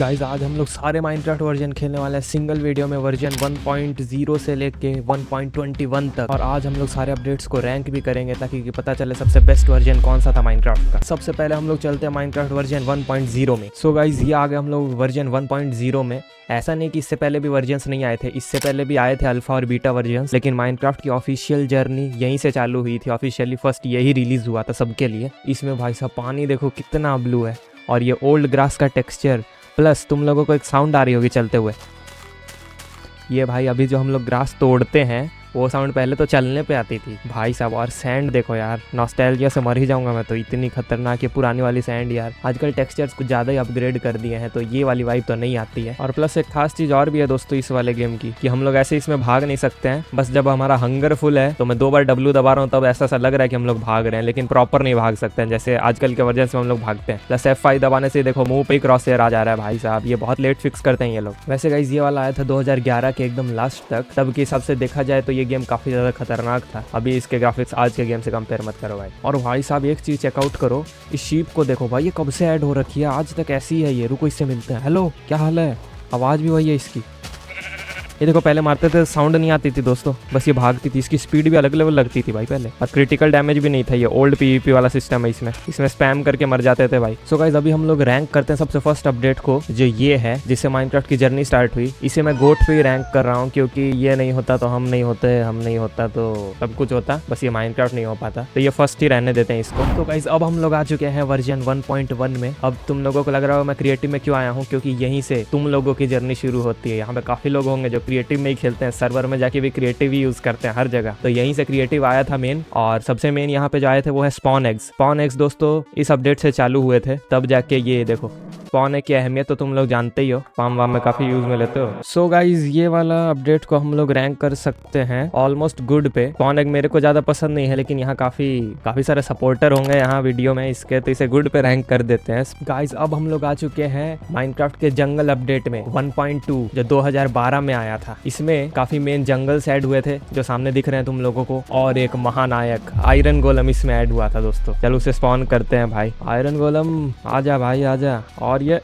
Guys आज हम लोग सारे माइनक्राफ्ट वर्जन खेलने वाले हैं सिंगल वीडियो में, वर्जन 1.0 से लेके 1.21 तक। और आज हम लोग सारे अपडेट्स को रैंक भी करेंगे ताकि पता चले सबसे बेस्ट वर्जन कौन सा था माइनक्राफ्ट का। सबसे पहले हम लोग चलते हैं माइनक्राफ्ट वर्जन 1.0 में। सो गाइज ये आ गए हम लोग वर्जन 1.0 में। ऐसा नहीं कि इससे पहले भी वर्जन्स नहीं आए थे, इससे पहले भी आए थे अल्फा और बीटा वर्जन्स, लेकिन माइनक्राफ्ट की ऑफिशियल जर्नी यहीं से चालू हुई थी। ऑफिशियली फर्स्ट यही रिलीज हुआ था सबके लिए। इसमें भाई साहब पानी देखो कितना ब्लू है, और ये ओल्ड ग्रास का टेक्सचर, प्लस तुम लोगों को एक साउंड आ रही होगी चलते हुए। ये भाई अभी जो हम लोग ग्रास तोड़ते हैं वो साउंड पहले तो चलने पे आती थी भाई साहब। और सैंड देखो यार, नॉस्टैल्जिया से मर ही जाऊंगा मैं तो, इतनी खतरनाक है पुरानी वाली सैंड यार। आजकल टेक्सचर्स कुछ ज़्यादा ही अपग्रेड कर दिए हैं तो ये वाली वाइब तो नहीं आती है। और प्लस एक खास चीज़ और भी है दोस्तों इस वाले गेम की, कि हम लोग ऐसे इसमें भाग नहीं सकते हैं। बस जब हमारा हंगर फुल है तो मैं 2 बार W दबा रहा हूँ तब ऐसा लग रहा है कि हम लोग भाग रहे हैं, लेकिन प्रॉपर नहीं भाग सकते हैं जैसे आजकल के वर्जन में हम लोग भागते हैं। प्लस F5 दबाने से देखो मुंह पे ही क्रॉस एयर आ जा रहा है भाई साहब, ये बहुत लेट फिक्स करते हैं ये लोग। वैसे गाइस ये वाला आया था 2011 के एकदम लास्ट तक, तब के हिसाब से देखा जाए तो ये गेम काफ़ी ज़्यादा खतरनाक था। अभी इसके ग्राफिक्स आज के गेम से कंपेयर मत करो भाई। और भाई साहब एक चीज चेकआउट करो, इस शीप को देखो भाई, ये कब से ऐड हो रखी है, आज तक ऐसी है ये। रुको इससे मिलते हैं। हेलो क्या हाल है, आवाज भी वही है इसकी। ये देखो पहले मारते थे साउंड नहीं आती थी दोस्तों, बस ये भागती थी। इसकी स्पीड भी अलग लेवल लगती थी भाई पहले, और क्रिटिकल डैमेज भी नहीं था। ये ओल्ड PvP वाला सिस्टम है, इसमें स्पैम करके मर जाते थे भाई। सो गाइस अभी हम लोग रैंक करते हैं सबसे फर्स्ट अपडेट को, जो ये है जिससे माइनक्राफ्ट की जर्नी स्टार्ट हुई। इसे मैं गोट पे ही रैंक कर रहा हूँ, क्योंकि ये नहीं होता तो हम नहीं होते, हम नहीं होता तो सब कुछ होता, बस ये माइनक्राफ्ट नहीं हो पाता, तो ये फर्स्ट ही रहने देते हैं इसको। तो गाइस अब हम लोग आ चुके हैं वर्जन 1.1 में। अब तुम लोगों को लग रहा हो मैं क्रिएटिव में क्यों आया हूँ, क्योंकि यहीं से तुम लोगों की जर्नी शुरू होती है। यहाँ पे काफी लोग होंगे जो क्रिएटिव में ही खेलते हैं, सर्वर में जाके भी क्रिएटिव ही यूज करते हैं हर जगह, तो यहीं से क्रिएटिव आया था मेन। और सबसे मेन यहाँ पे जो आए थे वो है स्पॉन एग्स। स्पॉन एग्स दोस्तों इस अपडेट से चालू हुए थे, तब जाके ये देखो स्पॉन एग की अहमियत तो तुम लोग जानते ही हो, फार्म वार्म में काफी यूज में लेते हो। सो गाइज ये वाला अपडेट को हम लोग रैंक कर सकते हैं ऑलमोस्ट गुड पे। स्पॉन एग मेरे को ज्यादा पसंद नहीं है, लेकिन यहाँ काफी सारे सपोर्टर होंगे यहाँ वीडियो में इसके, तो इसे गुड पे रैंक कर देते हैं। गाइज अब हम लोग आ चुके हैं माइनक्राफ्ट के जंगल अपडेट में 1.2, जो 2012 में आया था। इसमें काफी मेन जंगल्स ऐड हुए थे जो सामने दिख रहे हैं तुम लोगों को, और एक महानायक आयरन गोलम इसमें ऐड हुआ था दोस्तों। चलो उसे स्पॉन करते हैं भाई। आयरन गोलम आजा भाई आजा, और ये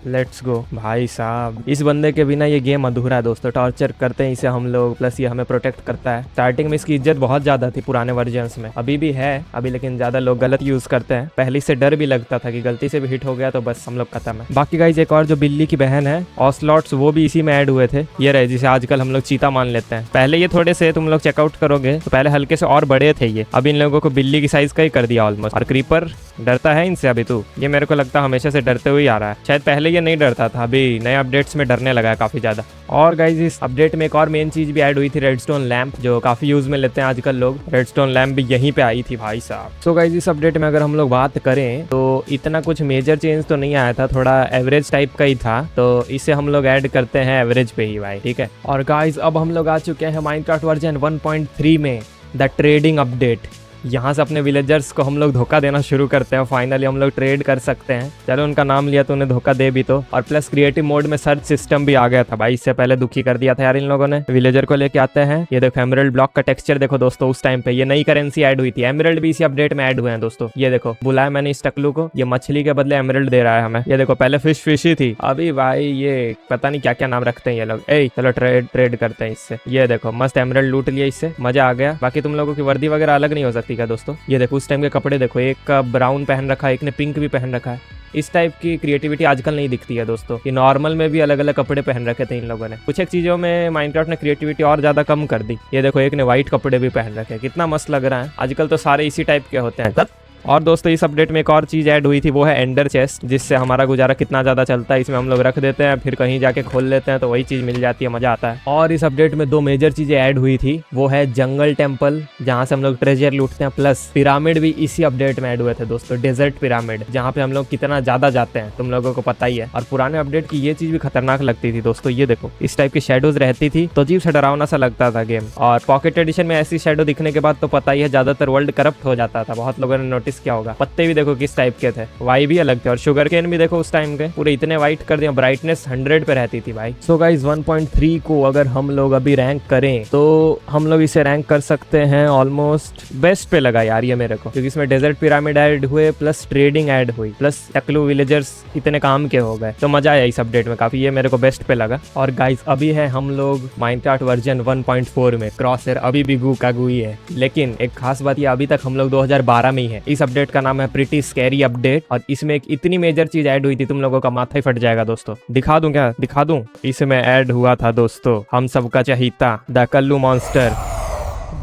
लेट्स गो भाई साहब। इस बंदे के बिना ये गेम अधूरा है दोस्तों। टॉर्चर करते हैं इसे हम लोग, प्लस ये हमें प्रोटेक्ट करता है। स्टार्टिंग में इसकी इज्जत बहुत ज्यादा थी पुराने वर्जन्स में, अभी भी है अभी, लेकिन ज्यादा लोग गलत यूज करते हैं। पहले से डर भी लगता था कि गलती से भी हिट हो गया तो बस हम लोग खत्म है। बाकी गाइस एक और जो बिल्ली की बहन है ऑसलॉट्स, वो भी इसी में ऐड हुए थे। ये रहे जिसे आजकल हम लोग चीता मान लेते हैं। पहले ये थोड़े से तुम लोग चेकआउट करोगे तो पहले हल्के से और बड़े थे ये, अभी इन लोगों को बिल्ली की साइज का ही कर दिया ऑलमोस्ट। और क्रीपर डरता है इनसे अभी तू, ये मेरे को लगता है हमेशा से डरते हुए आ रहा है। शायद पहले ये नहीं डरता था, अभी नए अपडेट्स में डरने लगा है काफी ज्यादा। और गाइज इस अपडेट में एक और मेन चीज भी ऐड हुई थी, रेडस्टोन लैंप, जो काफी यूज में लेते हैं आजकल लोग। रेडस्टोन लैंप भी यहीं पे आई थी भाई साहब। सो गाइज इस अपडेट में अगर हम लोग बात करें तो इतना कुछ मेजर चेंज तो नहीं आया था, थोड़ा एवरेज टाइप का ही था, तो इसे हम लोग ऐड करते हैं एवरेज पे ही भाई, ठीक है। और गाइज अब हम लोग आ चुके हैं माइनक्राफ्ट वर्जन 1.3 में, द ट्रेडिंग अपडेट। यहाँ से अपने विलेजर्स को हम लोग धोखा देना शुरू करते हैं। फाइनली हम लोग ट्रेड कर सकते हैं। चलो उनका नाम लिया तो उन्हें धोखा दे भी तो। और प्लस क्रिएटिव मोड में सर्च सिस्टम भी आ गया था भाई, इससे पहले दुखी कर दिया था यार इन लोगों ने। विलेजर को लेके आते हैं, ये देखो एमरल्ड ब्लॉक का टेक्सचर देखो दोस्तों। उस टाइम पे ये नई करेंसी ऐड हुई थी, एमरल्ड भी इसी अपडेट में ऐड हुए हैं दोस्तों। ये देखो बुलाया मैंने इस टकलू को, ये मछली के बदले एमरल्ड दे रहा है हमें। ये देखो पहले फिश ही थी, अभी भाई ये पता नहीं क्या क्या नाम रखते हैं ये लोग। चलो ट्रेड करते हैं इससे। ये देखो मस्त एमरल्ड लूट लिया इससे, मजा आ गया। बाकी तुम लोगों की वर्दी वगैरह अलग नहीं हो सकती क्या दोस्तों। ये देखो उस टाइम के कपड़े देखो, एक का ब्राउन पहन रखा है, एक ने पिंक भी पहन रखा है। इस टाइप की क्रिएटिविटी आजकल नहीं दिखती है दोस्तों। ये नॉर्मल में भी अलग अलग कपड़े पहन रखे थे इन लोगों ने। कुछ एक चीजों में माइनक्राफ्ट ने क्रिएटिविटी और ज्यादा कम कर दी। ये देखो एक ने व्हाइट कपड़े भी पहन रखे, कितना मस्त लग रहा है। आजकल तो सारे इसी टाइप के होते हैं। और दोस्तों इस अपडेट में एक और चीज ऐड हुई थी, वो है एंडर चेस्ट, जिससे हमारा गुजारा कितना ज्यादा चलता है। इसमें हम लोग रख देते हैं, फिर कहीं जाके खोल लेते हैं तो वही चीज मिल जाती है, मजा आता है। और इस अपडेट में 2 मेजर चीजें ऐड हुई थी, वो है जंगल टेम्पल, जहाँ से हम लोग ट्रेजर लूटते हैं, प्लस पिरामिड भी इसी अपडेट में ऐड हुए थे दोस्तों। डेजर्ट पिरामिड, जहाँ पे हम लोग कितना ज्यादा जाते हैं तुम लोगों को पता ही है। और पुराने अपडेट की ये चीज भी खतरनाक लगती थी दोस्तों। ये देखो इस टाइप की शेडोज रहती थी तो अजीब सा डरावना सा लगता था गेम। और पॉकेट एडिशन में ऐसी शेडो दिखने के बाद तो पता ही है ज्यादातर वर्ल्ड करप्ट हो जाता था। बहुत लोगों ने नोटिस गेस क्या होगा। पत्ते भी देखो किस टाइप के थे, वाई भी अलग थे और शुगर केन भी देखो उस टाइम के पूरे इतने वाइट कर दिया, ब्राइटनेस 100 पे रहती थी भाई। सो गाइस 1.3 को अगर हम लोग अभी रैंक करें तो हम लोग इसे रैंक कर सकते हैं ऑलमोस्ट बेस्ट पे लगा यार ये मेरे को, क्योंकि इसमें डेजर्ट पिरामिड ऐड हुए प्लस ट्रेडिंग ऐड हुई प्लस टकलू विलेजर्स इतने काम के हो गए, तो मजा आया इस अपडेट में काफी, ये मेरे को बेस्ट पे लगा। और गाइस अभी है हम लोग माइनक्राफ्ट वर्जन 1.4 में, क्रॉसहेयर अभी भी गू का गू ही है, लेकिन एक खास बात ये अभी तक हम लोग 2012 में ही है। इस अपडेट का नाम है प्रिटी स्कैरी अपडेट और इसमें एक इतनी मेजर चीज ऐड हुई थी तुम लोगों का माथा ही फट जाएगा दोस्तों। दिखा दूं क्या, दिखा दूं? इसमें ऐड हुआ था दोस्तों हम सबका चहीता द कल्लू मॉन्स्टर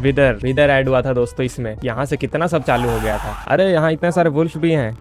विदर ऐड हुआ था दोस्तों। इसमें यहाँ से कितना सब चालू हो गया था, अरे यहाँ इतने सारे वुल्फ भी हैं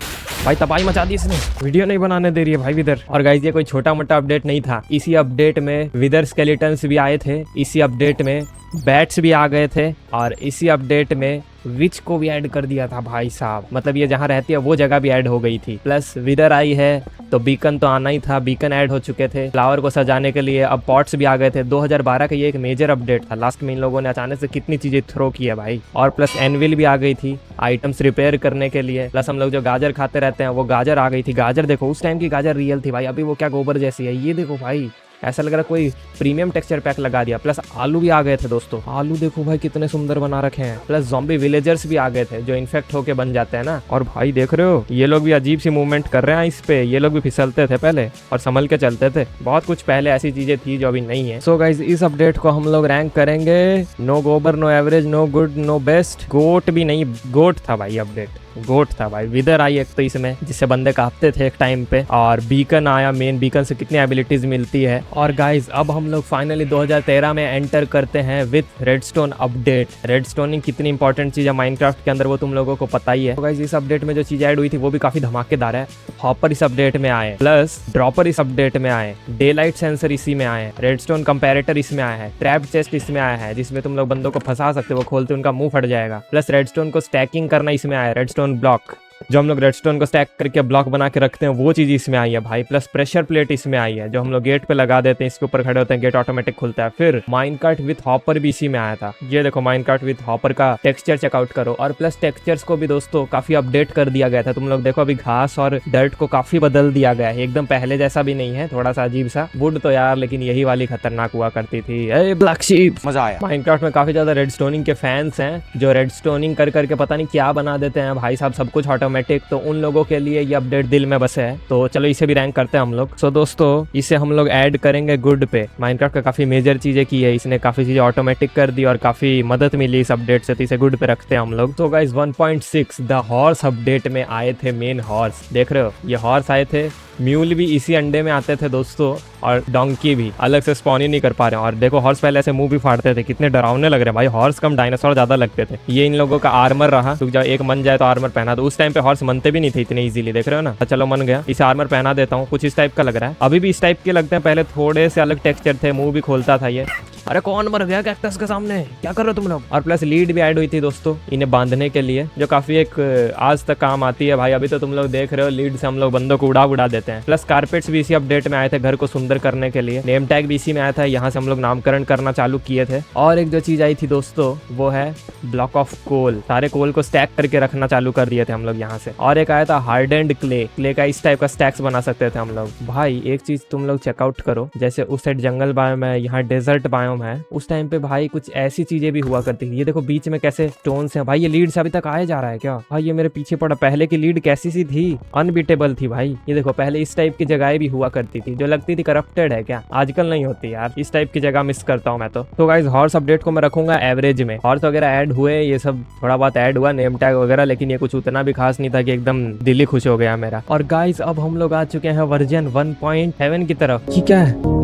भाई, तबाही मचा दी इसने, वीडियो नहीं बनाने दे रही है भाई विदर। और गाइस ये कोई छोटा मोटा अपडेट नहीं था, इसी अपडेट में विदर स्केलेटन्स भी आए थे, इसी अपडेट में बैट्स भी आ गए थे और इसी अपडेट में विच को भी ऐड कर दिया था भाई साहब, मतलब ये जहाँ रहती है वो जगह भी ऐड हो गई थी। प्लस विदर आई है तो बीकन तो आना ही था, बीकन ऐड हो चुके थे, फ्लावर को सजाने के लिए अब पॉट्स भी आ गए थे। 2012 का ये एक मेजर अपडेट था, लास्ट में इन लोगों ने अचानक से कितनी चीजें थ्रो की है भाई। और प्लस एनविल भी आ गई थी आइटम्स रिपेयर करने के लिए, प्लस हम लोग जो गाजर खाते रहते हैं वो गाजर आ गई थी। गाजर देखो उस टाइम की गाजर रियल थी भाई, अभी वो क्या गोबर जैसी है, ये देखो भाई ऐसा लग रहा कोई प्रीमियम टेक्सचर पैक लगा दिया। प्लस आलू भी आ गए थे दोस्तों, आलू देखो भाई कितने सुंदर बना रखे हैं। प्लस ज़ॉम्बी विलेजर्स भी आ गए थे जो इन्फेक्ट होके बन जाते हैं ना। और भाई देख रहे हो ये लोग भी अजीब सी मूवमेंट कर रहे हैं इस पे, ये लोग भी फिसलते थे पहले और संभल के चलते थे, बहुत कुछ पहले ऐसी चीजें थी जो अभी नहीं है। सो गाइज इस अपडेट को हम लोग रैंक करेंगे नो गोबर, no average, no good, no best, goat भी नहीं, गोट था भाई अपडेट, गोट था भाई। विदर आई एक तो इसमें जिससे बंदे कांपते थे एक टाइम पे, और बीकन आया, मेन बीकन से कितनी एबिलिटीज मिलती है। और गाइज अब हम लोग फाइनली 2013 में एंटर करते हैं विथ रेडस्टोन अपडेट। रेडस्टोनिंग कितनी इंपॉर्टेंट चीज है माइनक्राफ्ट के अंदर वो तुम लोगों को पता ही है। तो गाइज इस अपडेट में जो चीज ऐड हुई थी वो भी काफी धमाकेदार है। हॉपर इस अपडेट में आए, प्लस ड्रॉपर इस अपडेट में आए, डे लाइट सेंसर इसी में आए, रेडस्टोन कंपैरेटर इसमें आया है, ट्रैप चेस्ट इसमें आया है जिसमें तुम लोग बंदों को फंसा सकते हो, वो खोलते उनका मुंह फट जाएगा। प्लस रेडस्टोन को स्टैकिंग करना इसमें आया, रेडस्टोन ब्लॉक जो हम लोग रेडस्टोन को स्टैक करके ब्लॉक बना के रखते हैं वो चीज इसमें आई है भाई। प्लस प्रेशर प्लेट इसमें आई है जो हम लोग गेट पे लगा देते हैं, इसके ऊपर खड़े होते हैं, गेट ऑटोमेटिक खुलता है। फिर माइनकार्ट विथ हॉपर भी इसी में आया था, ये देखो माइनकार्ट विथ हॉपर का टेक्सचर चेकआउट करो। और प्लस टेक्सचर्स को भी दोस्तों काफी अपडेट कर दिया गया था, तुम लोग देखो अभी घास और डर्ट को काफी बदल दिया गया है, एकदम पहले जैसा भी नहीं है, थोड़ा सा अजीब सा। वुड तो यार लेकिन यही वाली खतरनाक हुआ करती थी, ब्लैक शीप, मजा आया। माइनक्राफ्ट में काफी ज्यादा रेडस्टोनिंग के फैंस हैं जो रेडस्टोनिंग कर करके पता नहीं क्या बना देते हैं भाई साहब, सब कुछ ऑटोमेटिक, तो उन लोगों के लिए ये अपडेट दिल में बसे है। तो चलो इसे भी रैंक करते हैं हम लोग। सो दोस्तों इसे हम लोग ऐड करेंगे गुड पे। माइनक्राफ्ट का काफी मेजर चीजें की है इसने, काफी चीजें ऑटोमेटिक कर दी और काफी मदद मिली इस अपडेट से, तो इसे गुड पे रखते हैं हम लोग। तो गाइस 1.6 द हॉर्स अपडेट में आए थे मेन हॉर्स, देख रहे हो ये हॉर्स आए थे, म्यूल भी इसी अंडे में आते थे दोस्तों, और डोंकी भी अलग से स्पॉन ही नहीं कर पा रहे हैं। और देखो हॉर्स पहले ऐसे मुंह भी फाड़ते थे, कितने डरावने लग रहे हैं भाई, हॉर्स कम डायनासोर ज्यादा लगते थे। ये इन लोगों का आर्मर रहा, तो जब एक मन जाए तो आर्मर पहना, तो उस टाइम पे हॉर्स मनते भी नहीं थे इतने इजीली, देख रहे हो ना। तो चलो मन गया, इसे आर्मर पहना देता हूँ, कुछ इस टाइप का लग रहा है, अभी भी इस टाइप के लगते हैं, पहले थोड़े से अलग टेक्सचर थे, मुंह भी खोलता था ये। अरे कौन मर गया कैक्टस के सामने, क्या कर रहे हो तुम लोग। और प्लस लीड भी ऐड हुई थी दोस्तों इन्हें बांधने के लिए, जो काफी एक आज तक काम आती है भाई। अभी तो तुम लोग देख रहे हो लीड से हम लोग बंदों को उड़ा देते हैं। प्लस कारपेट्स भी इसी अपडेट में आए थे घर को सुंदर करने के लिए, नेम टैग भी इसी में आया था, यहाँ से हम लोग नामकरण करना चालू किए थे। और एक जो चीज आई थी दोस्तों वो है ब्लॉक ऑफ कोल, सारे कोल को स्टैक करके रखना चालू कर दिए थे हम लोग यहाँ से। और एक आया था हार्डेंड क्ले का इस टाइप का स्टैक्स बना सकते थे हम लोग। भाई एक चीज तुम लोग चेकआउट करो, जैसे उस साइड जंगल बायोम है, यहाँ डेजर्ट बायोम है, उस टाइम पे भाई कुछ ऐसी चीजें भी हुआ करती थी। ये देखो बीच में कैसे स्टोन्स हैं भाई, ये लीड से अभी तक आया जा रहा है क्या भाई, ये मेरे पीछे पड़ा। पहले की लीड कैसी सी थी, अनबीटेबल थी भाई। ये देखो पहले इस टाइप की जगह भी हुआ करती थी जो लगती थी करप्टेड है क्या, आजकल नहीं होती यार, इस टाइप की जगह मिस करता हूँ मैं तो गाइस हॉर्स अपडेट को मैं रखूंगा एवरेज में। हॉर्स वगैरह ऐड हुए, ये सब थोड़ा बहुत ऐड हुआ, नेम टैग वगैरह, लेकिन ये कुछ उतना भी खास नहीं था कि एकदम दिल ही खुश हो गया मेरा। और गाइस अब हम लोग आ चुके हैं वर्जन 1.7 की तरफ। ये क्या है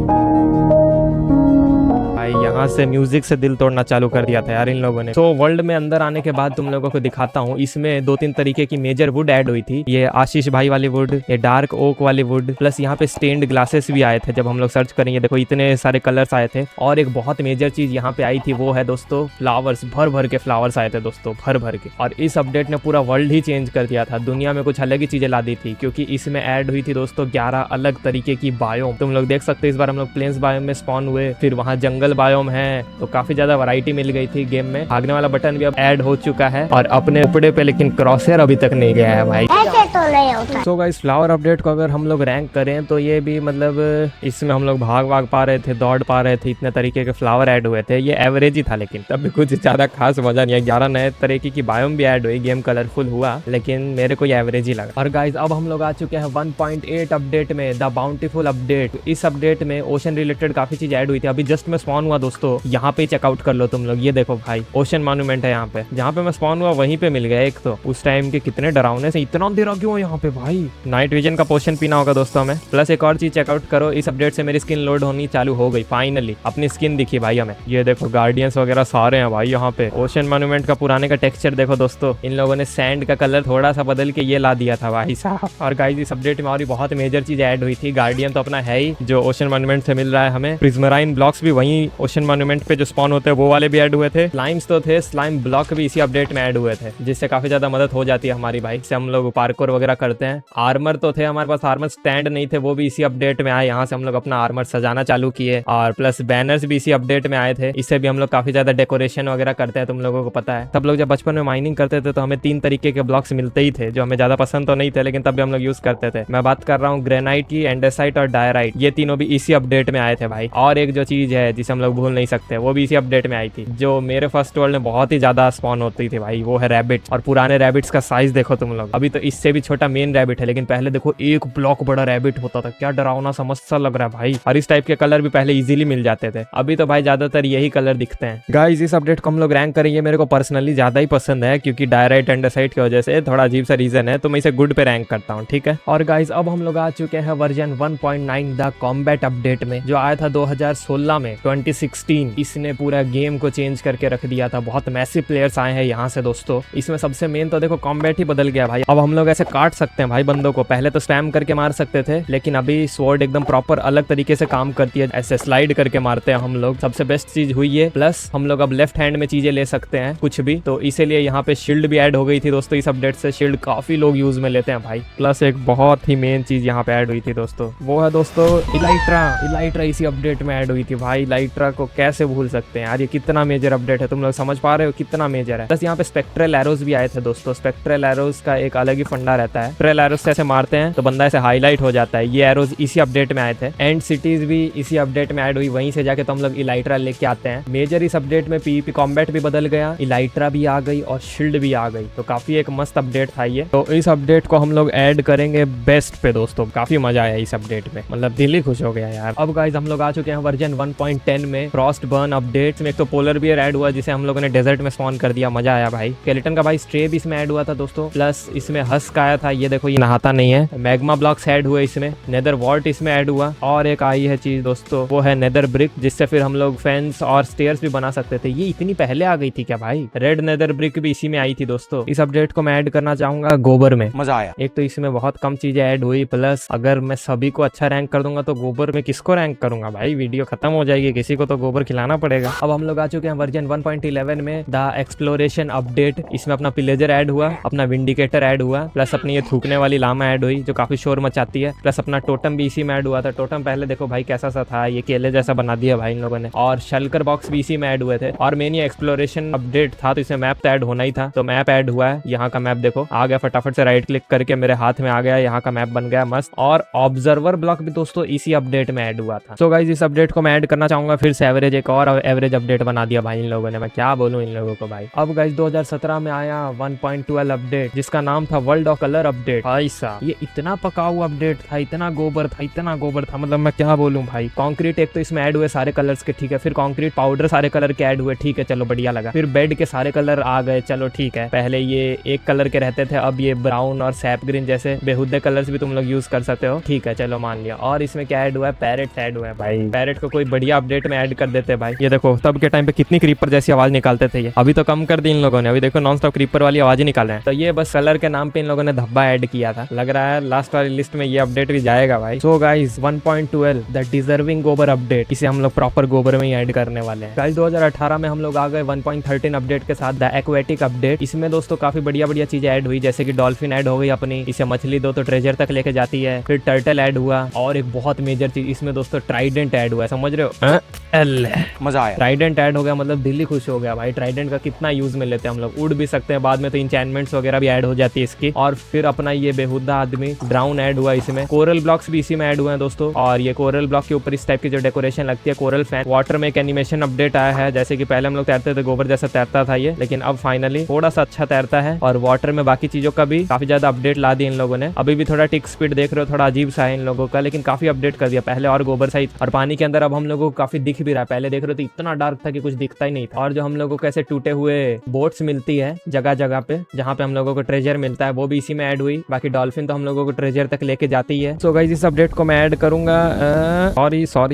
यहाँ से म्यूजिक से दिल तोड़ना चालू कर दिया था यार इन लोगों ने। तो वर्ल्ड में अंदर आने के बाद तुम लोगों को दिखाता हूँ, इसमें 2-3 तरीके की मेजर वुड ऐड हुई थी। ये आशीष भाई वाली वुड, ये डार्क ओक वाली वुड, प्लस यहाँ पे स्टेन्ड ग्लासेस भी आए थे। जब हम लोग सर्च करेंगे देखो इतने सारे कलर्स आए थे। और एक बहुत मेजर चीज यहाँ पे आई थी वो है दोस्तों फ्लावर्स, भर भर के फ्लावर्स आए थे दोस्तों, भर भर के। और इस अपडेट ने पूरा वर्ल्ड ही चेंज कर दिया था, दुनिया में कुछ अलग ही चीजें ला दी थी, क्योंकि इसमें ऐड हुई थी दोस्तों 11 अलग तरीके की बायोम। तुम लोग देख सकते हो इस बार हम लोग प्लेन्स बायोम में स्पॉन हुए, फिर वहाँ जंगल बायोम है, तो काफी ज्यादा वैरायटी मिल गई थी गेम में। भागने वाला बटन भी अब ऐड हो चुका है और अपने उपड़े पे, लेकिन क्रॉसहेयर अभी तक नहीं गया है भाई। ऐसे तो नहीं होता। सो गाइस, फ्लावर अपडेट को अगर हम लोग रैंक करें तो ये भी मतलब इसमें हम लोग भाग पा रहे थे, दौड़ पा रहे थे, इतने तरीके के फ्लावर ऐड हुए थे। ये एवरेज ही था, लेकिन तब भी कुछ ज्यादा खास मजा नहीं है। 11 नए तरीके की बायोम भी ऐड हुई, गेम कलरफुल हुआ, लेकिन मेरे को ये एवरेज ही लगा। और गाइस, अब हम लोग आ चुके हैं 1.8 अपडेट में, द बाउंटीफुल अपडेट। इस अपडेट में ओशन रिलेटेड काफी चीज ऐड हुई थी। अभी जस्ट में स्पॉन हुआ दोस्तों, यहाँ पे चेकआउट कर लो तुम लोग। ये देखो भाई, ओशन मॉन्यूमेंट है यहाँ पे, जहाँ पे मैं स्पॉन हुआ वहीं पे मिल गया एक। तो उस टाइम के कितने डरावने से, इतना अंधेरा क्यों यहाँ पे भाई। नाइट विजन का पोशन पीना होगा दोस्तों हमें। प्लस एक और चीज चेकआउट करो, इस अपडेट से मेरी स्किन लोड होनी चालू हो गई फाइनली। अपनी स्किन दिखी भाई हमें। ये देखो गार्डियंस वगैरह सारे हैं भाई यहाँ पे। ओशन मॉन्यूमेंट का पुराने का टेक्सचर देखो दोस्तों, इन लोगों ने सैंड का कलर थोड़ा सा बदल के ये ला दिया था भाई साहब। और गाइस, इस अपडेट में और भी बहुत मेजर चीज ऐड हुई थी। गार्डियन तो अपना है ही, जो ओशन मॉन्यूमेंट से मिल रहा है हमें। प्रिज्मराइन ब्लॉक्स भी वहीं ओशन मॉन्यूमेंट पे जो स्पॉन होते हैं वो वाले भी ऐड हुए थे। स्लाइम्स तो थे, स्लाइम ब्लॉक भी इसी अपडेट में ऐड हुए थे, जिससे काफी ज्यादा मदद हो जाती है हमारी भाई। से हम लोग पार्कोर वगैरह करते हैं। आर्मर तो थे हमारे पास, आर्मर स्टैंड नहीं थे, वो भी इसी अपडेट में आए। यहाँ से हम लोग अपना आर्मर सजाना चालू किए। और प्लस बैनर्स भी इसी अपडेट में आए थे, इससे भी हम लोग काफी ज्यादा डेकोरेशन वगैरह करते हैं, तुम लोगों को पता है। सब लोग जब बचपन में माइनिंग करते थे तो हमें 3 तरीके के ब्लॉक्स मिलते ही थे, जो हमें ज्यादा पसंद तो नहीं थे, लेकिन तब भी हम लोग यूज करते थे। मैं बात कर रहा हूँ ग्रेनाइट की, एंडेसाइट और डायराइट। ये तीनों भी इसी अपडेट में आए थे भाई। और एक जो चीज है जिसे हम लोग भूल नहीं सकते, वो भी इसी अपडेट में आई थी, जो मेरे फर्स्ट वर्ल्ड में बहुत ही ज्यादा स्पॉन होती थी भाई, वो है रैबिट। और पुराने रैबिट्स का साइज देखो तुम लोग, अभी तो इससे भी छोटा मेन रैबिट है, लेकिन पहले देखो 1 ब्लॉक बड़ा रैबिट होता था। क्या डरावना समझ सा लग रहा है भाई। और इस टाइप के कलर भी पहले इजीली मिल जाते थे, अभी तो भाई ज्यादातर यही कलर दिखते हैं। गाइस, इस अपडेट को हम लोग रैंक करेंगे, मेरे को पर्सनली ज्यादा ही पसंद है, क्योंकि डायराइट एंडेसाइट की वजह से थोड़ा अजीब सा रीजन है, तो मैं इसे गुड पे रैंक करता हूँ, ठीक है। और गाइस, अब हम लोग आ चुके हैं वर्जन 1.9 द कॉम्बैट अपडेट में, जो आया था 2016 में, 2016। इसने पूरा गेम को चेंज करके रख दिया था। बहुत मैसिव प्लेयर्स आए हैं यहाँ से दोस्तों। इसमें सबसे मेन तो देखो कॉम्बैट ही बदल गया भाई। अब हम लोग ऐसे काट सकते हैं भाई बंदों को, पहले तो स्पैम करके मार सकते थे, लेकिन अभी स्वॉर्ड एकदम प्रॉपर अलग तरीके से काम करती है, ऐसे स्लाइड करके मारते हैं हम लोग। सबसे बेस्ट चीज हुई है। प्लस हम लोग अब लेफ्ट हैंड में चीजें ले सकते हैं कुछ भी, तो इसीलिए यहाँ पे शील्ड भी ऐड हो गई थी दोस्तों। इस अपडेट से शील्ड काफी लोग यूज में लेते हैं भाई। प्लस एक बहुत ही मेन चीज यहाँ पे ऐड हुई थी दोस्तों, वो है दोस्तों इलाइट्रा। इलाइट्रा इसी अपडेट में ऐड हुई थी भाई। इलाइट्रा को कैसे भूल सकते हैं यार, ये कितना मेजर अपडेट है, तुम लोग समझ पा रहे हो कितना मेजर है। प्लस यहाँ पे स्पेक्ट्रल एरोज भी आए थे दोस्तों। स्पेक्ट्रल एरोज का एक अलग ही फंडा रहता है। स्पेक्ट्रल एरोज से ऐसे मारते हैं तो बंदा ऐसे हाईलाइट हो जाता है। ये एरोज इसी अपडेट में आए थे। एंड सिटीज भी इसी अपडेट में ऐड हुई, वहीं से जाके तो हम लोग इलाइट्रा लेके आते हैं। मेजर इस अपडेट में पीवीपी कॉम्बैट भी बदल गया, इलाइट्रा भी आ गई और शील्ड भी आ गई, तो काफी एक मस्त अपडेट था ये। तो इस अपडेट को हम लोग ऐड करेंगे बेस्ट पे दोस्तों। काफी मजा आया इस अपडेट में, मतलब दिल ही खुश हो गया यार। अब गाइस, हम लोग आ चुके हैं वर्जन 1.10 में, फ्रॉस्ट बर्न अपडेट में। एक तो पोलर बियर ऐड हुआ, जिसे हम लोगों ने डेजर्ट में स्पॉन कर दिया, मजा आया भाई। स्केलेटन का भाई स्ट्रे भी इसमें ऐड हुआ था दोस्तों। प्लस इसमें हस्क आया था, ये देखो ये नहाता नहीं है। मैग्मा ब्लॉक्स ऐड हुए इसमें। नेदर वॉल्ट इसमें ऐड हुआ। और एक आई है चीज दोस्तों, वो है नेदर ब्रिक, जिससे फिर हम लोग फेंस और स्टेयर्स भी बना सकते थे। ये इतनी पहले आ गई थी क्या भाई। रेड नेदर ब्रिक भी इसी में आई थी दोस्तों। इस अपडेट को मैं ऐड करना चाहूंगा गोबर में, मजा आया। एक तो इसमें बहुत कम चीजें ऐड हुई, प्लस अगर मैं सभी को अच्छा रैंक कर दूंगा तो गोबर में किसको रैंक करूंगा भाई, वीडियो खत्म हो जाएगी, किसी को तो गोबर खिलाना पड़ेगा। अब हम लोग आ चुके हैं वर्जन 1.11 में, द एक्सप्लोरेशन अपडेट। इसमें अपना पिलेजर ऐड हुआ, अपना विंडिकेटर ऐड हुआ, प्लस अपनी ये थूकने वाली लामा ऐड हुई जो काफी शोर मचाती है। प्लस अपना टोटम भी इसी में ऐड हुआ था। टोटम पहले देखो भाई कैसा सा था, ये केले जैसा बना दिया भाई इन लोगों ने। और शल्कर बॉक्स भी इसी में ऐड हुए थे। और मेन ये एक्सप्लोरेशन अपडेट था, तो इसमें मैप तो ऐड होना ही था, तो मैप ऐड हुआ है। यहाँ का मैप देखो आ गया, फटाफट से राइट क्लिक करके मेरे हाथ में आ गया, यहाँ का मैप बन गया मस्त। और ऑब्जर्वर ब्लॉक भी दोस्तों इसी अपडेट में ऐड हुआ था। सो गाइस, इस अपडेट को मैं ऐड करना चाहूंगा फिर से। एवरेज एक और एवरेज अपडेट बना दिया भाई इन लोगों ने, मैं क्या बोलूं इन लोगों को भाई। अब गाइस 2017 में आया 1.12 अपडेट, जिसका नाम था वर्ल्ड ऑफ कलर अपडेट। ऐसा ये इतना पका हुआ अपडेट था, इतना गोबर था, इतना गोबर था, मतलब मैं क्या बोलूं भाई। कंक्रीट एक तो इसमें ऐड हुए सारे कलर्स के, ठीक है। फिर कंक्रीट पाउडर सारे कलर के ऐड हुए, ठीक है, चलो बढ़िया लगा। फिर बेड के सारे कलर आ गए, चलो ठीक है। पहले ये एक कलर के रहते थे, अब ये ब्राउन और सैप ग्रीन जैसे बेहुदे कलर्स भी तुम लोग यूज कर सकते हो, ठीक है, चलो मान लिया। और इसमें क्या ऐड हुआ है, पैरेट ऐड हुआ है भाई। पैरेट को कोई बढ़िया अपडेट में ऐड कर देते भाई। ये देखो तब के टाइम पे कितनी क्रीपर जैसी आवाज निकालते थे ये, अभी तो कम कर दी इन लोगों ने। अभी देखो नॉन स्टॉप क्रीपर वाली आवाज ही निकाल रहे हैं। तो ये बस कलर के नाम पे इन लोगों ने धब्बा ऐड किया था, लग रहा है लास्ट वाली लिस्ट में ये अपडेट भी जाएगा भाई। सो गाइस 1.12 द डिजर्विंग गोबर अपडेट, इसे हम लोग प्रॉपर गोबर में ही ऐड करने वाले हैं। गाइस 2018 में हम लोग आ गए 1.13 अपडेट के साथ, द एक्वेटिक अपडेट। इसमें दोस्तों काफी बढ़िया बढ़िया चीजें ऐड हुई, जैसे कि डॉल्फिन ऐड हो गई अपनी, इसे मछली दो तो ट्रेजर तक लेके जाती है। फिर टर्टल ऐड हुआ, और एक बहुत मेजर चीज इसमें दोस्तों ट्राइडेंट ऐड हुआ है, समझ रहे हो। मजा आया। ट्राइडेंट ऐड हो गया मतलब दिल ही खुश हो गया भाई। ट्राइडेंट का कितना यूज में लेते हैं हम लोग, उड़ भी सकते हैं बाद में, तो इंचैनमेंट्स वगैरह भी ऐड हो जाती है इसकी। और फिर अपना ये बेहुदा आदमी ड्राउन ऐड हुआ इसमें। कोरल ब्लॉक्स भी इसी में ऐड हुए हैं दोस्तों। और ये कोरल ब्लॉक के ऊपर इस टाइप की जो डेकोरेशन लगती है कोरल फैन। वाटर में एक एनिमेशन अपडेट आया है, जैसे कि पहले हम लोग तैरते थे गोबर जैसा तैरता था ये, लेकिन अब फाइनली थोड़ा सा अच्छा तैरता है। और वाटर में बाकी चीजों का भी काफी ज्यादा अपडेट ला दी इन लोगों ने। अभी भी थोड़ा टिक स्पीड देख रहे हो, थोड़ा अजीब सा है इन लोगों का, लेकिन काफी अपडेट कर दिया। पहले और गोबर साइज और पानी के अंदर अब हम लोगों को काफी दिख भी रहा है। पहले देख रहे हो तो इतना डार्क था कि कुछ दिखता ही नहीं था। और जो हम लोगों को ऐसे टूटे हुए बोट्स मिलती है जगह जगह पे, जहाँ पे हम लोगों को ट्रेजर मिलता है, वो भी इसी में ऐड हुई। बाकी डॉल्फिन तो हम लोगों को ट्रेजर तक लेके जाती है। सो गाइस इस अपडेट को मैं ऐड करूंगा।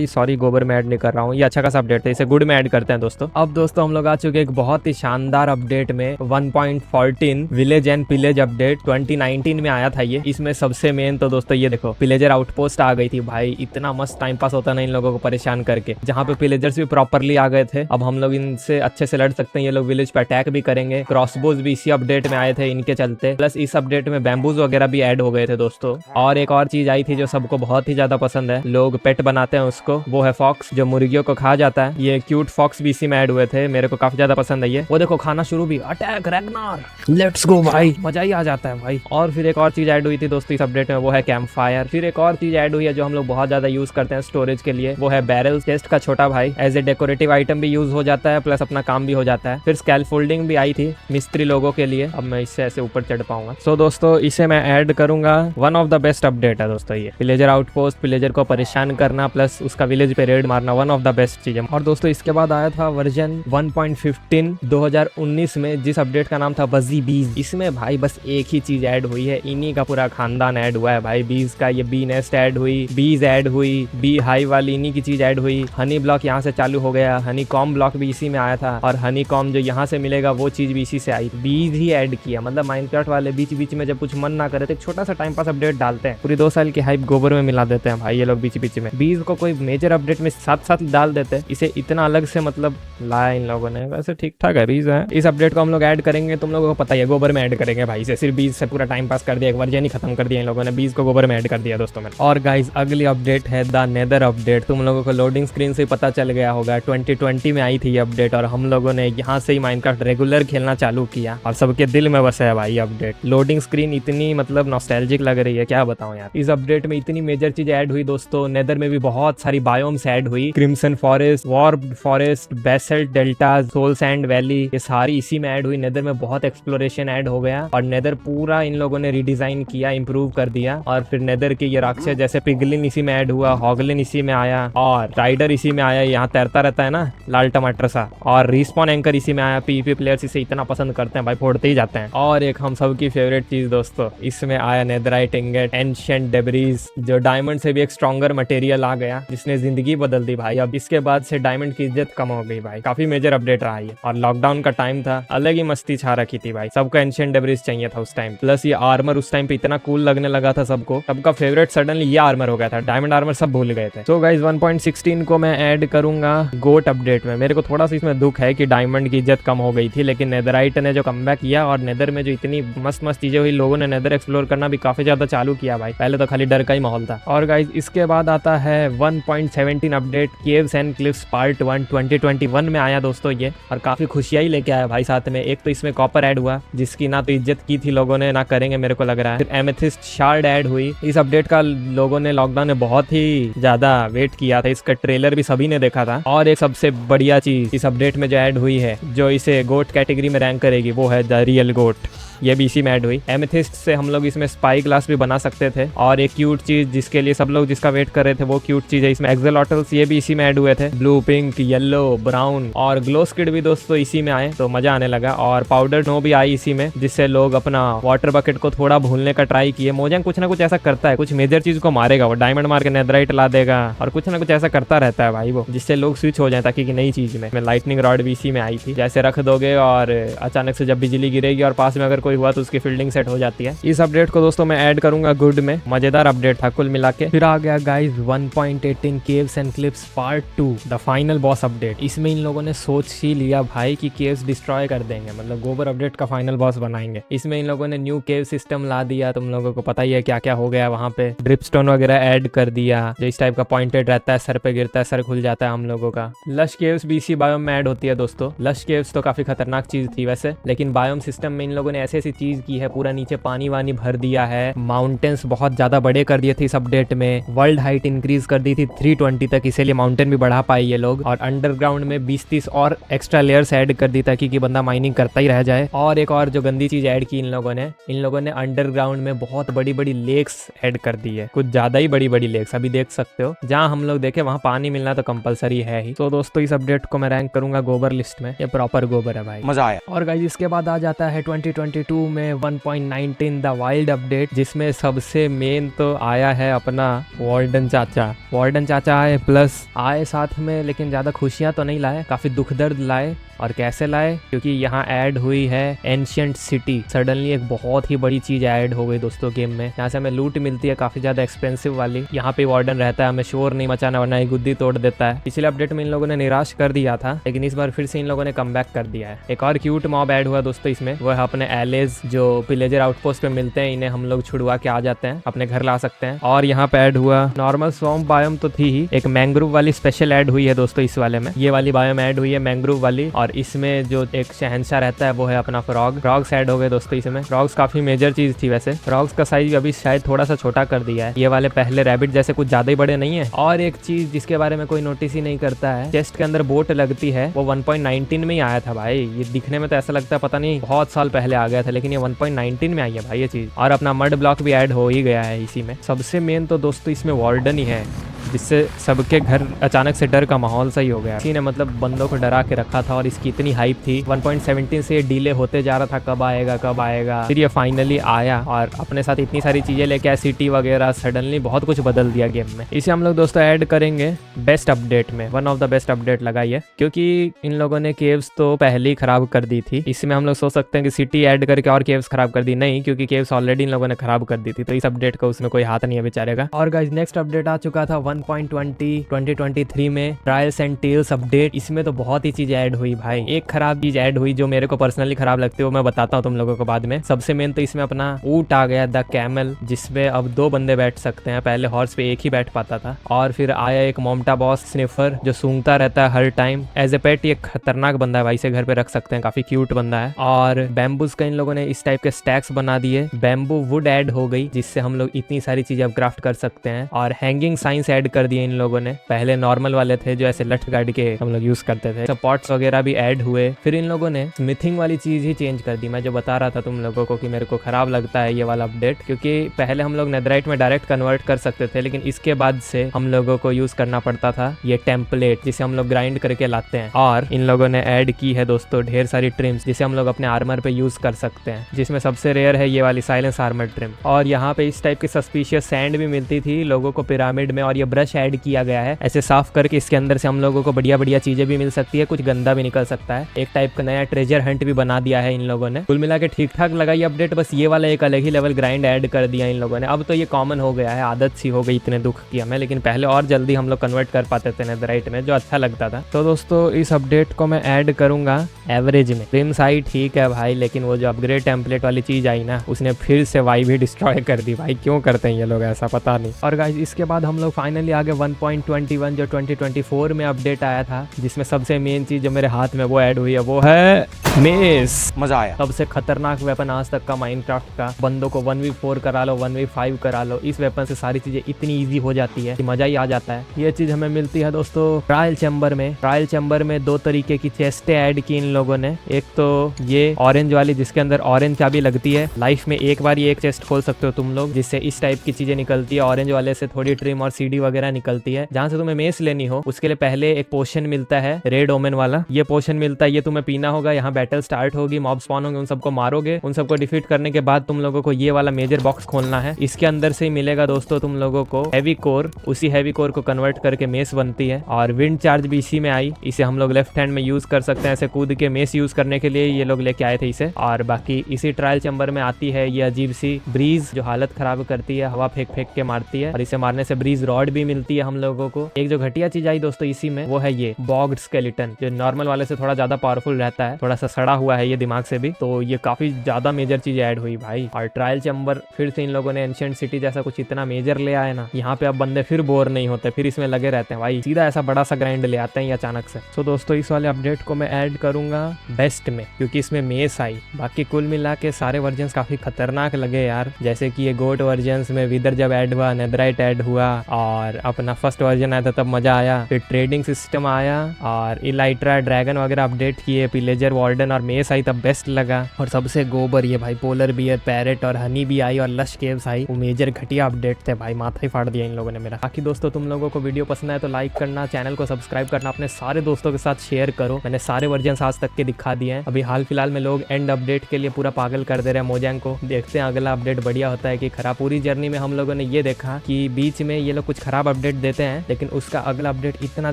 सॉरी गोबर में ऐड नहीं कर रहा हूँ, ये अच्छा खासा अपडेट है, इसे गुड में ऐड करते हैं दोस्तों। अब दोस्तों हम लोग आ चुके एक बहुत ही शानदार अपडेट में, 1.14 विलेज एंड पिलेज अपडेट 2019 में आया था ये। इसमें सबसे मेन तो दोस्तों ये देखो पिलेजर आउटपोस्ट आ गई थी भाई। इतना मस्त टाइम पास होता ना इन लोगों को परेशान करके, जहाँ पे पिलेजर्स भी प्रॉपरली आ गए थे। अब हम लोग इनसे अच्छे से लड़ सकते हैं, ये लोग विलेज पे अटैक भी करेंगे। क्रॉसबोज भी इसी अपडेट में आए थे इनके चलते, प्लस इस अपडेट में बैम्बूज वगैरह भी ऐड हो गए थे दोस्तों। और एक और चीज आई थी जो सबको बहुत ही ज्यादा पसंद है, लोग पेट बनाते हैं उसको, वो है फॉक्स जो मुर्गियों को खा जाता है। ये क्यूट फॉक्स भी इसी में ऐड हुए थे, मेरे को काफी ज्यादा पसंद है ये। वो देखो खाना शुरू भी, अटैक रैग्नार, लेट्स गो भाई, मजा ही आ जाता है भाई। और फिर एक और चीज ऐड हुई थी दोस्तों इस अपडेट में, वो है कैंप फायर। फिर एक और चीज ऐड हुई है जो हम लोग बहुत ज्यादा यूज करते हैं स्टोरेज के लिए, वो है बैरल। चेस्ट का छोटा भाई, एज ए डेकोरेटिव आइटम भी यूज हो जाता है, प्लस अपना काम भी हो जाता है। फिर स्कैल फोल्डिंग भी आई थी मिस्त्री लोगों के लिए, अब मैं इससे ऐसे ऊपर चढ़ पाऊंगा। सो दोस्तों इसे मैं ऐड करूंगा। One of the best update है दोस्तों ये, विलेजर आउटपोस्ट, विलेजर को परेशान करना प्लस उसका विलेज पे रेड मारना, वन ऑफ द बेस्ट चीज है। और दोस्तों इसके बाद आया था वर्जन 1.15 2019 में, जिस अपडेट का नाम था बजी बीज। इसमें भाई बस एक ही चीज ऐड हुई है, इन्हीं का पूरा खानदान ऐड हुआ है भाई। बीज का ये बी नेस्ट ऐड हुई, बीज ऐड हुई, बी हाई वाली इन्हीं की चीज ऐड हुई। हनी ब्लॉक यहाँ से चालू हो गया, हनी कॉम ब्लॉक भी इसी में आया था, और हनी कॉम जो यहाँ से मिलेगा वो चीज भी इसी से आई। बीज ही ऐड किया, मतलब माइनक्राफ्ट वाले बीच बीच में जब कुछ मन ना करे तो एक छोटा सा टाइम पास अपडेट डालते हैं, पूरी 2 साल की हाइप गोबर में मिला देते हैं भाई ये लोग बीच बीच में। बीज को कोई मेजर अपडेट में साथ साथ डाल देते हैं, इसे इतना अलग से मतलब लाया इन लोगों ने। वैसे ठीक ठाक है बीज है। इस अपडेट को हम लोग ऐड करेंगे, तुम लोगों को पता ही है गोबर में ऐड करेंगे भाई इसे। सिर्फ बीज से पूरा टाइम पास कर दिया, एक वर्जन ही खत्म कर दिया इन लोगों ने, बीज को गोबर में ऐड कर दिया दोस्तों मैंने। और गाइस अगली अपडेट है द नेदर अपडेट। तुम लोगों को लोडिंग स्क्रीन से पता चल गया होगा, 2020 में आई थी ये अपडेट, और हम लोगों ने यहाँ से ही माइनक्राफ्ट रेगुलर खेलना चालू किया और सबके दिल में बसा है भाई अपडेट। लोडिंग स्क्रीन इतनी मतलब नॉस्टैल्जिक लग रही है, क्या बताऊं यार। इस अपडेट में इतनी मेजर चीज ऐड हुई दोस्तों। नेदर में भी बहुत सारी बायोम्स ऐड हुई, crimson forest, warped forest, basalt delta, soul sand valley, ये सारी इसी में ऐड हुई। नेदर में बहुत एक्सप्लोरेशन ऐड हो गया, और नेदर पूरा इन लोगों ने रिडिजाइन किया, इंप्रूव कर दिया। और फिर नेदर के ये राक्षस जैसे पिगलिन इसी में ऐड हुआ, हॉगलिन इसी में आया, और राइडर इसी में आया, यहाँ तैरता रहता है ना लाल टमाटर सा, और रिस्पॉन एंकर इसी में आया। पीवीपी प्लेयर्स इसे इतना पसंद करते हैं भाई, फोड़ते ही जाते हैं। और एक हम सबकी फेवरेट चीज दोस्तों, इसमें आया नेदराइट इंगेट, एंशिएंट डेब्रीज, जो डायमंड से भी एक स्ट्रॉन्गर मटेरियल आ गया, जिसने जिंदगी बदल दी भाई। अब इसके बाद से डायमंड की इज्जत कम हो गई भाई, काफी मेजर अपडेट रहा है। और लॉकडाउन का टाइम था, अलग ही मस्ती छा रखी थी भाई, सबको एंशिएंट डेब्रीज चाहिए था उस टाइम। प्लस ये आर्मर उस टाइम पे इतना कूल लगने लगा था सबको, सबका फेवरेट सडनली ये आर्मर हो गया था, डायमंड आर्मर सब भूल गए थे। तो गाइस 1.16 को मैं ऐड करूंगा गोट अपडेट में। मेरे को थोड़ा सा इसमें दुख है कि डायमंड की इज्जत कम हो गई थी, लेकिन नेदराइट ने जो कमबैक किया, और नेदर में जो इतनी मस्त मस्त चीजें हुई, लोगों ने नेदर एक्सप्लोर करना भी काफी ज्यादा चालू किया भाई। पहले तो खाली डर का ही माहौल था। और गाइस इसके बाद आता है 1.17 update, caves and cliffs part 1 2021 में आया दोस्तों ये, और काफी खुशियां ही लेके आया भाई साथ में। एक तो इसमें कॉपर ऐड हुआ, जिसकी ना तो इज्जत की थी लोगों ने, ना करेंगे मेरे को लग रहा है। फिर एमेथिस्ट शार्ड ऐड हुई। इस अपडेट का लोगों ने लॉकडाउन में बहुत ही ज्यादा वेट किया था, इसका ट्रेलर भी सभी ने देखा था। और एक सबसे बढ़िया चीज इस अपडेट में जो ऐड हुई है, जो इसे गोट कैटेगरी में रैंक करेगी, वो है द रियल गोट। ये भी इसी में ऐड हुई। एमेथिस्ट से हम लोग इसमें स्पाई ग्लास भी बना सकते थे, और एक क्यूट चीज जिसके लिए सब लोग जिसका वेट कर रहे थे, वो क्यूट चीज है इसमें एक्सेलॉटल्स, ये भी इसी में ऐड हुए थे। ब्लू, पिंक, येलो, ब्राउन, और ग्लो स्किड भी दोस्तों इसी में आए, तो मजा आने लगा। और पाउडर स्नो भी आई इसी में, जिससे लोग अपना वाटर बकेट को थोड़ा भूलने का ट्राई किए। मोजेंग कुछ ना कुछ ऐसा करता है, कुछ मेजर चीज को मारेगा, वो डायमंड मार के नेदराइट ला देगा, और कुछ ना कुछ ऐसा करता रहता है भाई वो, जिससे लोग स्विच हो जाए ताकि नई चीज में। लाइटनिंग रॉड भी इसी में आई थी, जैसे रख दोगे और अचानक से जब बिजली गिरेगी और पास में अगर कोई कोई हुआ तो उसकी फील्डिंग सेट हो जाती है। इस अपडेट को दोस्तों मैं ऐड करूंगा गुड में, मजेदार अपडेट था कुल मिला के। फिर आ गया guys 1.18 caves and clips part 2 the final boss update. इसमें इन लोगों ने सोच ही लिया भाई कि केव्स डिस्ट्रॉय कर देंगे, मतलब गोबर अपडेट का फाइनल बॉस बनाएंगे। इसमें इन लोगों ने न्यू केव सिस्टम ला दिया, तुम लोगों को पता ही है क्या क्या हो गया वहाँ पे। ड्रिपस्टोन वगैरह ऐड कर दिया जो इस टाइप का पॉइंटेड रहता है, सर पे गिरता है, सर खुल जाता है हम लोगों का। लश केव्स भी इसी बायोम में ऐड होती है दोस्तों। लश केव्स तो काफी खतरनाक चीज थी वैसे, लेकिन बायोम सिस्टम में इन लोगों ने ऐसी ऐसी चीज की है, पूरा नीचे पानी वानी भर दिया है, माउंटेन्स बहुत ज्यादा बड़े कर दिए थे इस अपडेट में, वर्ल्ड हाइट इंक्रीज कर दी थी 320 तक, इसीलिए माउंटेन भी बढ़ा पाए ये लोग। और अंडरग्राउंड में 20-30 और एक्स्ट्रा लेयर्स ऐड कर दी ताकि कि बंदा माइनिंग करता ही रह जाए। और एक और जो गंदी चीज ऐड की इन लोगों ने अंडरग्राउंड में बहुत बड़ी बड़ी लेक्स ऐड कर दी है, कुछ ज्यादा ही बड़ी बड़ी लेक्स। अभी देख सकते हो जहां हम लोग देखे वहां पानी मिलना तो कंपलसरी है ही। तो दोस्तों इस अपडेट को मैं रैंक करूंगा गोबर लिस्ट में, ये प्रॉपर गोबर है भाई, मजा आया। और गाइस इसके बाद आ जाता है 2022 में 1.19 द वाइल्ड अपडेट, जिसमें सबसे मेन तो आया है अपना वार्डन चाचा। वार्डन चाचा आए, प्लस आए साथ में लेकिन ज्यादा खुशियां तो नहीं लाए, काफी दुख दर्द लाए। और कैसे लाए, क्योंकि यहाँ ऐड हुई है एंशिएंट सिटी। सडनली एक बहुत ही बड़ी चीज ऐड हो गई दोस्तों गेम में, यहाँ से हमें लूट मिलती है काफी ज्यादा एक्सपेंसिव वाली। यहाँ पे वार्डन रहता है, हमें शोर नहीं मचाना वरना ये गुद्दी तोड़ देता है। पिछले अपडेट में इन लोगों ने निराश कर दिया था, लेकिन इस बार फिर से इन लोगों ने कमबैक कर दिया है। एक और क्यूट मॉब ऐड हुआ दोस्तों इसमें, वो है अपने एलेज जो पिलेजर आउटपोस्ट पे मिलते हैं, इन्हें हम लोग छुड़वा के आ जाते हैं, अपने घर ला सकते हैं। और यहाँ पे ऐड हुआ नॉर्मल स्वॉम्प बायोम तो थी ही, एक मैंग्रोव वाली स्पेशल ऐड हुई है दोस्तों इस वाले में। ये वाली बायोम ऐड हुई है मैंग्रोव वाली, और इसमें जो एक शहंशाह रहता है वो है अपना फ्रॉग्स ऐड हो गए दोस्तों इसमें। फ्रॉग्स काफी मेजर चीज थी वैसे, फ्रॉग्स का साइज अभी शायद थोड़ा सा छोटा कर दिया है, ये वाले पहले रैबिट जैसे कुछ ज्यादा ही बड़े नहीं है। और एक चीज जिसके बारे में कोई नोटिस ही नहीं करता है, चेस्ट के अंदर बोट लगती है, वो 1.19 में ही आया था भाई। ये दिखने में तो ऐसा लगता है पता नहीं बहुत साल पहले आ गया था, लेकिन ये 1.19 में आई है भाई ये चीज। और अपना मड ब्लॉक भी ऐड हो ही गया है इसी में। सबसे मेन तो दोस्तों इसमें वार्डन ही है, जिससे सबके घर अचानक से डर का माहौल सही हो गया। इसी ने मतलब बंदों को डरा के रखा था और इसकी इतनी हाइप थी। 1.17 से डिले होते जा रहा था, कब आएगा, फिर ये फाइनली आया और अपने साथ इतनी सारी चीजें लेके आया, सिटी वगैरह, सडनली बहुत कुछ बदल दिया गेम में। इसे हम लोग दोस्तों ऐड करेंगे बेस्ट अपडेट में, one of the best update लगाइए, क्योंकि इन लोगों ने केव्स तो पहले ही खराब कर दी थी। इसमें हम लोग सोच सकते हैं कि सिटी ऐड करके और केव्स खराब कर दी, नहीं, क्योंकि केव्स ऑलरेडी इन लोगों ने खराब कर दी थी, तो इस अपडेट का उसमें कोई हाथ नहीं है बेचारे। और गाइस नेक्स्ट अपडेट आ चुका था 2023 में ट्रायल्स एंड टेल्स अपडेट। इसमें तो बहुत ही चीज ऐड हुई भाई। एक खराब चीज ऐड हुई जो मेरे को पर्सनली खराब लगती है, वो मैं बताता हूँ तुम लोगों को बाद में। सबसे मेन तो इसमें अपना ऊंट आ गया द कैमल, जिसमें अब 2 बंदे बैठ सकते हैं, पहले हॉर्स पे एक ही बैठ पाता था। और फिर आया एक मोमटा बॉस स्निफर जो सूंघता रहता है हर टाइम, एज ए पेट। ये खतरनाक बंदा है भाई, इसे घर पे रख सकते हैं, काफी क्यूट बंदा है। और बैम्बूज का इन लोगों ने इस टाइप के स्टैक्स बना दिए, बैम्बू वुड ऐड हो गई, जिससे हम लोग इतनी सारी चीजें अब क्राफ्ट कर सकते हैं। और हैंगिंग साइंस ऐड कर दिए इन लोगों ने, पहले नॉर्मल वाले थे जो ऐसे लठ गाड़ के हम लोग यूज करते थे। सपोर्ट्स वगैरह भी ऐड हुए। फिर इन लोगों ने स्मिथिंग वाली चीज ही चेंज कर दी, मैं जो बता रहा था तुम लोगों को कि मेरे को खराब लगता है ये वाला अपडेट, क्योंकि पहले हम लोग नेदराइट में डायरेक्ट कन्वर्ट कर सकते थे, लेकिन इसके बाद से हम लोगों को यूज करना पड़ता था ये टेम्पलेट, जिसे हम लोग ग्राइंड करके लाते हैं। और इन लोगों ने ऐड की है दोस्तों ढेर सारी ट्रिम्स, जिसे हम लोग अपने आर्मर पे यूज कर सकते हैं, जिसमें सबसे रेयर है ये वाली साइलेंस आर्मर ट्रिम। और यहाँ पे इस टाइप की सस्पिशियस सैंड भी मिलती थी लोगों को पिरामिड में, और ये ब्रश ऐड किया गया है, ऐसे साफ करके इसके अंदर से हम लोगों को बढ़िया बढ़िया चीजें भी मिल सकती है, कुछ गंदा भी निकल सकता है। एक टाइप का नया ट्रेजर हंट भी बना दिया है इन लोगों ने। कुल मिला के ठीक ठाक लगाई अपडेट, बस ये वाला एक अलग ही लेवल ग्राइंड ऐड कर दिया इन लोगों ने। अब तो ये कॉमन हो गया है, आदत सी हो गई इतने दुख की हमें, लेकिन पहले और जल्दी हम लोग कन्वर्ट कर पाते थे नेदराइट में, जो अच्छा लगता था। तो दोस्तों इस अपडेट को मैं ऐड करूंगा एवरेज में। ट्रिम साइड ठीक है भाई, लेकिन वो जो अपग्रेड टेम्पलेट वाली चीज आई ना, उसने फिर से वाइब ही डिस्ट्रॉय कर दी भाई। क्यों करते हैं ये लोग ऐसा, पता नहीं। और गाइस इसके बाद हम लोग फाइनली आगे 1.21 जो 2024 में अपडेट आया था, जिसमें सबसे मेन चीज जो मेरे हाथ में वो ऐड हुई है, वो है मेस। मजा आया। सबसे खतरनाक वेपन आज तक का माइनक्राफ्ट का। बंदों को 1v4 करा लो, 1v5 करा लो, इस वेपन से सारी चीजें इतनी इजी हो जाती है कि मजा ही आ जाता है। ये चीज हमें मिलती है दोस्तों ट्रायल चैम्बर में। ट्रायल चैम्बर में 2 तरीके की चेस्टें ऐड की इन लोगों ने। एक तो ये ऑरेंज वाली, जिसके अंदर ऑरेंज चाबी लगती है, लाइफ में एक बार ये एक चेस्ट खोल सकते हो तुम लोग, जिससे इस टाइप की चीजें निकलती है। ऑरेंज वाले से थोड़ी ट्रिम और सीडी वगैरह निकलती है। जहां से तुम्हें मेस लेनी हो उसके लिए पहले एक पोशन मिलता है, रेड ओमेन वाला। ये पोशन मिलता है, ये तुम्हें पीना होगा, यहाँ बैटल स्टार्ट होगी, मॉब स्पॉन होंगे, उन सबको मारोगे। उन सबको डिफीट करने के बाद तुम लोगों को ये वाला मेजर बॉक्स खोलना है। इसके अंदर से ही मिलेगा दोस्तों तुम लोगों को हैवी कोर। उसी हैवी कोर को कन्वर्ट करके मेस बनती है और विंड चार्ज भी इसी में आई। इसे हम लोग लेफ्ट हैंड में यूज कर सकते हैं ऐसे कूद के। मेस यूज करने के लिए ये लोग लेके आए थे इसे। और बाकी इसी ट्रायल चैम्बर में आती है ये अजीब सी ब्रीज जो हालत खराब करती है, हवा फेंक फेंक के मारती है। और इसे मारने से ब्रीज रॉड भी मिलती है हम लोगों को। एक जो घटिया चीज आई दोस्तों इसी में वो है ये बॉग्ड स्केलेटन, जो नॉर्मल वाले से थोड़ा ज्यादा पावरफुल रहता है, थोड़ा सा सड़ा हुआ है ये दिमाग से भी। तो ये काफी ज्यादा मेजर चीज ऐड हुई भाई। और ट्रायल चैम्बर फिर से इन लोगों ने एंशिएंट सिटी जैसा कुछ इतना मेजर ले आए ना, यहाँ पे अब बंदे फिर बोर नहीं होते, फिर इसमें लगे रहते हैं भाई। सीधा ऐसा बड़ा सा ग्राइंड ले आते हैं अचानक से। तो दोस्तों इस वाले अपडेट को मैं ऐड करूंगा बेस्ट में, क्योंकि इसमें मेस आई। बाकी कुल मिला के सारे वर्जन काफी खतरनाक लगे यार। जैसे कि ये गोट वर्जन में विदर जब ऐड हुआ, नेदराइट ऐड हुआ, और अपना फर्स्ट वर्जन आया था तब मजा आया। फिर ट्रेडिंग सिस्टम आया और इलाइट्रा ड्रैगन वगैरह अपडेट किए, पिलेजर वार्डन और मेस आई तब बेस्ट लगा। और सबसे गोबर ये भाई पोलर बियर, पैरेट और हनी भी आई और लश केव्स आई। वो मेजर घटिया अपडेट थे भाई, माथा ही फाड़ दिया इन लोगों ने मेरा। बाकी दोस्तों तुम लोगों को वीडियो पसंद आए तो लाइक करना, चैनल को सब्सक्राइब करना, अपने सारे दोस्तों के साथ शेयर करो। मैंने सारे वर्जन आज तक के दिखा दिए हैं। अभी हाल फिलहाल में लोग एंड अपडेट के लिए पूरा पागल कर दे रहे हैं मोजैंग को। देखते हैं अगला अपडेट बढ़िया होता है कि खराब। पूरी जर्नी में हम लोगों ने ये देखा कि बीच में ये लोग कुछ खराब अपडेट देते हैं, लेकिन उसका अगला अपडेट इतना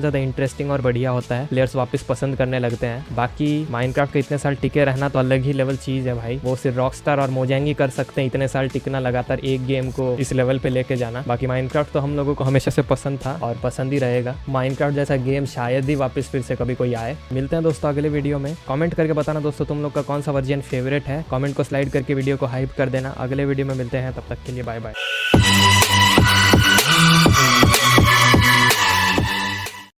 ज्यादा इंटरेस्टिंग और बढ़िया होता है, प्लेयर्स वापस पसंद करने लगते हैं। बाकी माइनक्राफ्ट के इतने साल टिके रहना तो अलग ही लेवल चीज है भाई। वो सिर्फ रॉकस्टार और मोजैंग ही कर सकते हैं इतने साल टिकना, लगातार एक गेम को इस लेवल पे लेके जाना। बाकी माइनक्राफ्ट तो हम लोगों को हमेशा से पसंद था और पसंद ही रहेगा। माइनक्राफ्ट जैसा गेम शायद ही वापस फिर से कभी कोई आए। मिलते हैं दोस्तों अगले वीडियो में। कमेंट करके बताना दोस्तों तुम लोग का कौन सा वर्जन फेवरेट है। कमेंट को स्लाइड करके वीडियो को हाइप कर देना। अगले वीडियो में मिलते हैं, तब तक के लिए बाय बाय।